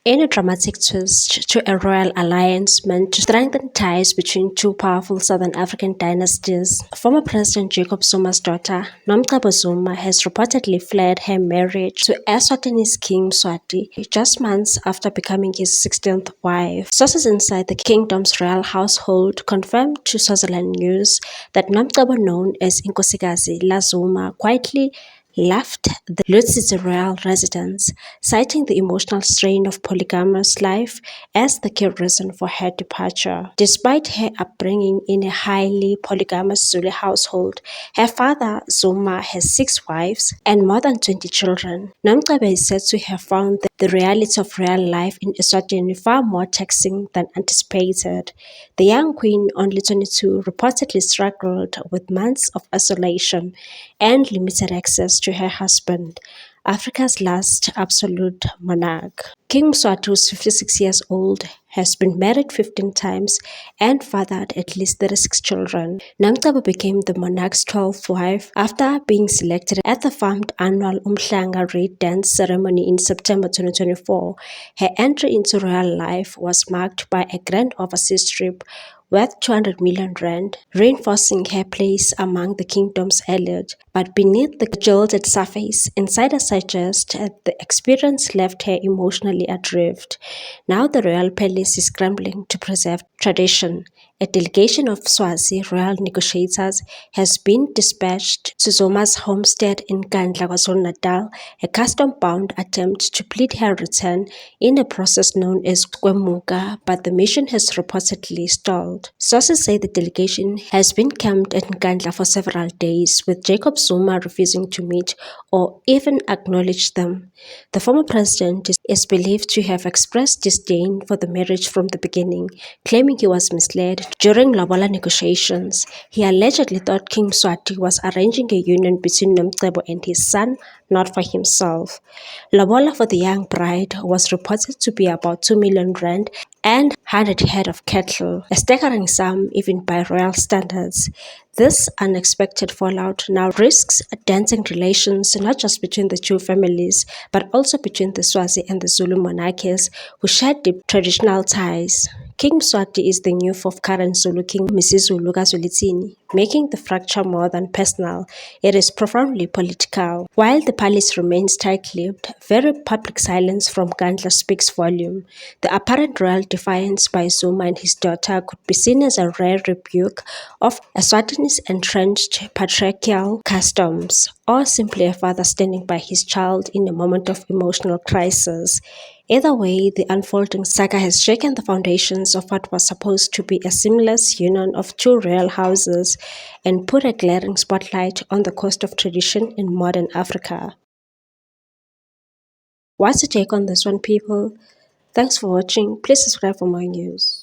In a dramatic twist to a royal alliance meant to strengthen ties between two powerful Southern African dynasties, former President Jacob Zuma's daughter, Nomcebo Zuma, has reportedly fled her marriage to Eswatin's King Mswati just months after becoming his 16th wife. Sources inside the kingdom's royal household confirmed to Swaziland News that Nomcebo, known as Inkosikazi La Zuma, quietly left the Lutsizi royal residence, citing the emotional strain of polygamous life as the key reason for her departure. Despite her upbringing in a highly polygamous Zulu household, her father, Zuma, has 6 wives and more than 20 children. Nomcebo is said to have found the reality of real life in Eswatini far more taxing than anticipated. The young queen, only 22, reportedly struggled with months of isolation and limited access to her husband, Africa's last absolute monarch. King Mswati, who's 56 years old, has been married 15 times and fathered at least 36 children. Nomcebo became the monarch's 12th wife after being selected at the famed annual Umhlanga Raid Dance ceremony in September 2024. Her entry into royal life was marked by a grand overseas trip worth 200 million rand, reinforcing her place among the kingdom's elite. But beneath the gilded surface, insiders suggest the experience left her emotionally adrift. Now the royal palace is scrambling to preserve tradition. A delegation of Swazi royal negotiators has been dispatched to Zuma's homestead in Nkandla, KwaZulu-Natal, a custom-bound attempt to plead her return in a process known as Kwemuka, but the mission has reportedly stalled. Sources say the delegation has been camped at Nkandla for several days, with Jacob Zuma refusing to meet or even acknowledge them. The former president is believed to have expressed disdain for the marriage from the beginning, claiming he was misled during lobola negotiations. He allegedly thought King Mswati was arranging a union between Nomcebo and his son, not for himself. Lobola for the young bride was reported to be about 2 million rand and 100 head of cattle, a staggering sum even by royal standards. This unexpected fallout now risks denting relations not just between the two families, but also between the Swazi and the Zulu monarchies, who share deep traditional ties. King Mswati is the new 4th current Zulu king, Misizulu kaZwelithini, making the fracture more than personal. It is profoundly political. While the palace remains tight-lipped, very public silence from Nkandla speaks volume. The apparent royal defiance by Zuma and his daughter could be seen as a rare rebuke of Eswatini's entrenched patriarchal customs, or simply a father standing by his child in a moment of emotional crisis. Either way, the unfolding saga has shaken the foundations of what was supposed to be a seamless union of two royal houses and put a glaring spotlight on the cost of tradition in modern Africa. What's your take on this one, people? Thanks for watching. Please subscribe for more news.